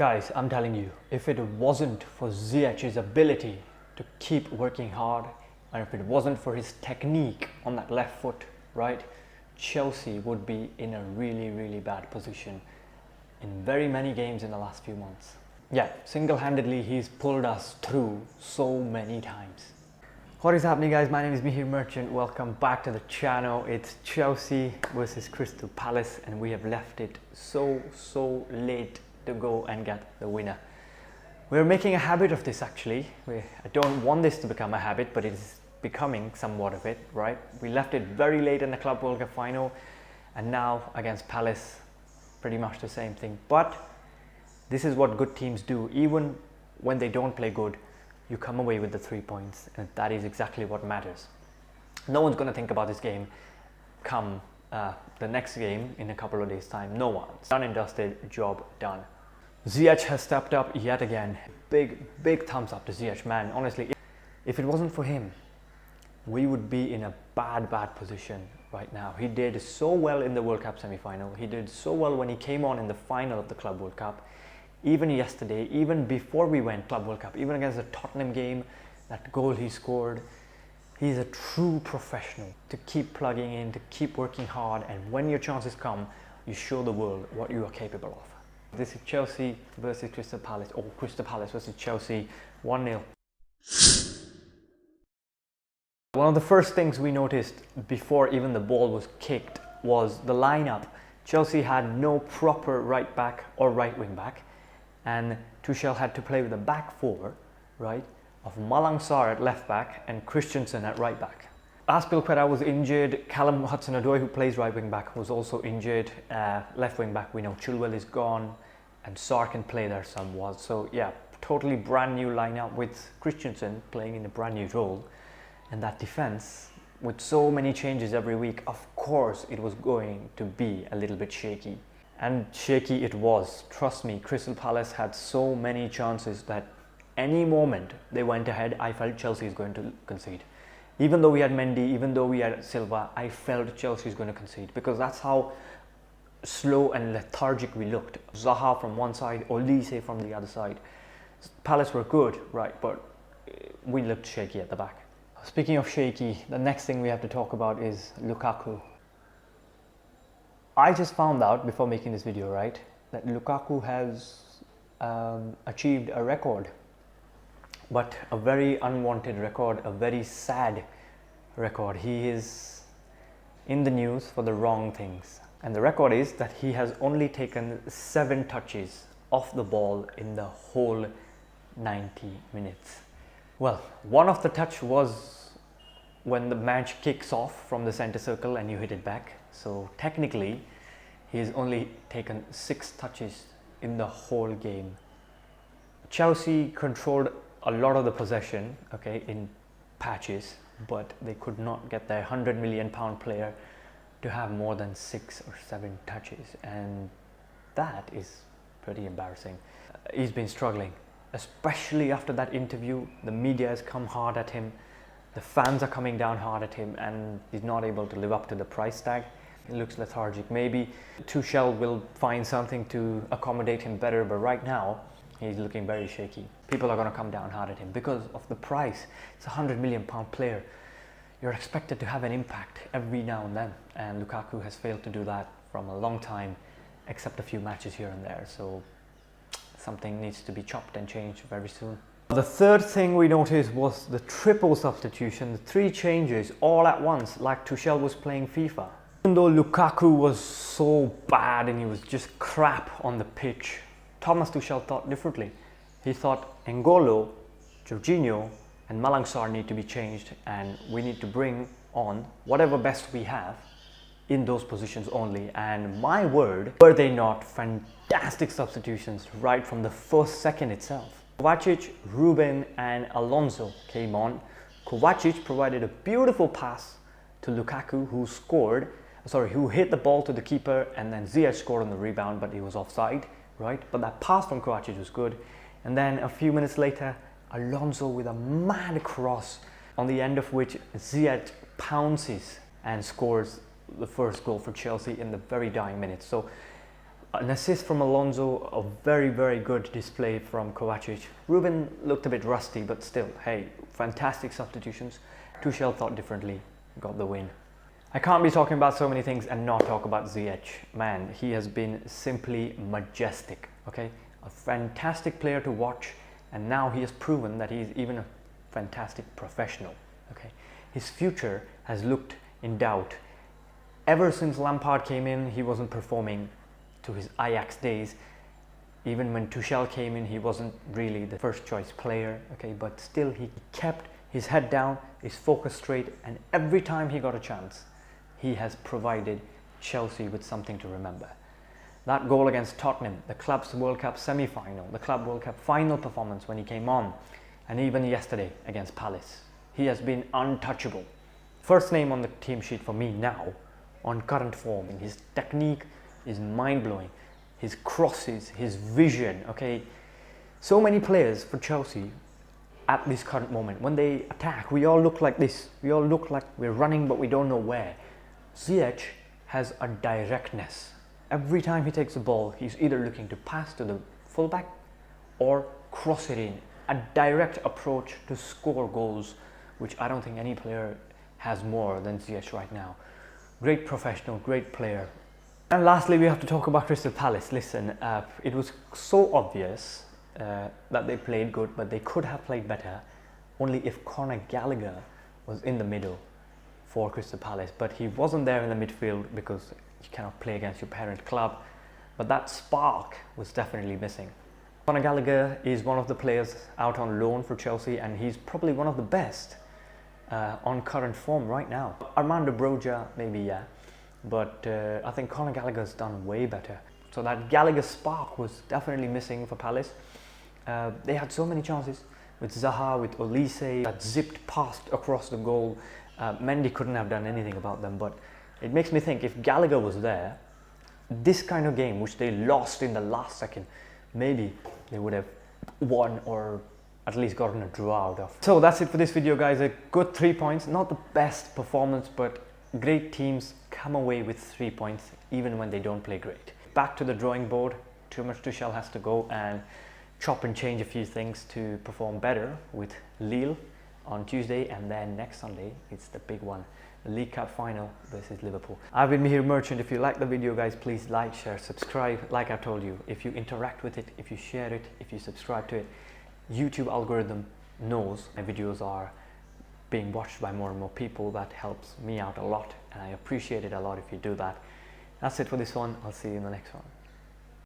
Guys, I'm telling you, if it wasn't for Ziyech's ability to keep working hard, and if it wasn't for his technique on that left foot, right, Chelsea would be in a really bad position in very many games in the last few months. Yeah, single-handedly he's pulled us through so many times. What is happening, guys? My name is Mihir Merchant. Welcome back to the channel. It's Chelsea versus Crystal Palace and we have left it so late to go and get the winner. We're making a habit of this actually. I don't want this to become a habit, but it is becoming somewhat of it, right? We left it very late in the Club World Cup final and now against Palace, pretty much the same thing. But this is what good teams do. Even when they don't play good, you come away with the 3 points, and that is exactly what matters. No one's going to think about this game come the next game in a couple of days' time. No one. Done and dusted, job done. Ziyech has stepped up yet again. Big thumbs up to Ziyech, man. Honestly, if it wasn't for him, we would be in a bad position right now. He did so well in the World Cup semi-final. He did so well when he came on in the final of the Club World Cup. Even yesterday, even before we went Club World Cup, even against the Tottenham game, that goal he scored, he's a true professional. To keep plugging in, to keep working hard, and when your chances come, you show the world what you are capable of. This is Chelsea versus Crystal Palace, or Crystal Palace versus Chelsea, 1-0. One of the first things we noticed before even the ball was kicked was the lineup. Chelsea had no proper right back or right wing back, and Tuchel had to play with a back four, right, of Malang Sarr at left back and Christensen at right back. Azpilicueta was injured. Callum Hudson-Odoi, who plays right wing back, was also injured. Left wing back, we know Chilwell is gone and Sarr can play there somewhat. So yeah, totally brand new lineup with Christensen playing in a brand new role. And that defense, with so many changes every week, of course it was going to be a little bit shaky. And shaky it was. Trust me, Crystal Palace had so many chances that any moment they went ahead, I felt Chelsea is going to concede. Even though we had Mendy, even though we had Silva, I felt Chelsea is going to concede, because that's how slow and lethargic we looked. Zaha from one side, Olise from the other side. Palace were good, right, but we looked shaky at the back. Speaking of shaky, the next thing we have to talk about is Lukaku. I just found out before making this video, right, that Lukaku has achieved a record, but a very unwanted record, a very sad record. He is in the news for the wrong things. And the record is that he has only taken 7 touches off the ball in the whole 90 minutes. Well, one of the touch was when the match kicks off from the center circle and you hit it back. So technically, he has only taken 6 touches in the whole game. Chelsea controlled a lot of the possession, okay, in patches, but they could not get their £100 million player to have more than 6 or 7 touches, and that is pretty embarrassing. He's been struggling, especially after that interview. The media has come hard at him, the fans are coming down hard at him, and he's not able to live up to the price tag. He looks lethargic. Maybe Tuchel will find something to accommodate him better, but right now he's looking very shaky. People are going to come down hard at him because of the price. It's a £100 million player. You're expected to have an impact every now and then, and Lukaku has failed to do that from a long time, except a few matches here and there. So something needs to be chopped and changed very soon. The third thing we noticed was the triple substitution, the 3 changes all at once, like Tuchel was playing FIFA. Even though Lukaku was so bad and he was just crap on the pitch, Thomas Tuchel thought differently. He thought N'Golo, Jorginho and Malang Sarr need to be changed, and we need to bring on whatever best we have in those positions only. And my word, were they not fantastic substitutions right from the first second itself. Kovacic, Ruben and Alonso came on. Kovacic provided a beautiful pass to Lukaku, who hit the ball to the keeper, and then Ziyech scored on the rebound, but he was offside, right? But that pass from Kovacic was good. And then a few minutes later, Alonso with a mad cross, on the end of which Ziyech pounces and scores the first goal for Chelsea in the very dying minutes. So An assist from Alonso, a very, very good display from Kovacic. Ruben looked a bit rusty, but still, hey, fantastic substitutions. Tuchel thought differently, got the win. I can't be talking about so many things and not talk about Ziyech. Man, he has been simply majestic, okay? A fantastic player to watch, and now he has proven that he is even a fantastic professional, okay? His future has looked in doubt. Ever since Lampard came in, he wasn't performing to his Ajax days. Even when Tuchel came in, he wasn't really the first choice player, okay? But still, he kept his head down, his focus straight, and every time he got a chance, he has provided Chelsea with something to remember. That goal against Tottenham, the Club's World Cup semi-final, the Club World Cup final performance when he came on, and even yesterday against Palace, he has been untouchable. First name on the team sheet for me now, on current form. His technique is mind-blowing. His crosses, his vision, okay? So many players for Chelsea at this current moment, when they attack, we all look like this. We all look like we're running, but we don't know where. Ziyech has a directness. Every time he takes the ball, he's either looking to pass to the fullback or cross it in. A direct approach to score goals, which I don't think any player has more than Ziyech right now. Great professional, great player. And lastly, we have to talk about Crystal Palace. Listen, it was so obvious that they played good, but they could have played better only if Conor Gallagher was in the middle for Crystal Palace. But he wasn't there in the midfield because you cannot play against your parent club. But that spark was definitely missing. Conor Gallagher is one of the players out on loan for Chelsea, and he's probably one of the best on current form right now. Armando Broja, maybe, yeah. But I think Conor Gallagher's done way better. So that Gallagher spark was definitely missing for Palace. They had so many chances with Zaha, with Olise, that zipped past across the goal. Mendy couldn't have done anything about them, but it makes me think if Gallagher was there, this kind of game, which they lost in the last second, maybe they would have won or at least gotten a draw out of. So that's it for this video, guys. A good 3 points, not the best performance, but great teams come away with 3 points even when they don't play great. Back to the drawing board. Thomas Tuchel has to go and chop and change a few things to perform better with Lille on Tuesday, and then next Sunday it's the big one, the League Cup final versus Liverpool. I've been Mihir Merchant. If you like the video, guys, please like, share, subscribe. Like I told you, if you interact with it, if you share it, if you subscribe to it, YouTube algorithm knows my videos are being watched by more and more people. That helps me out a lot, and I appreciate it a lot if you do that. That's it for this one. I'll see you in the next one.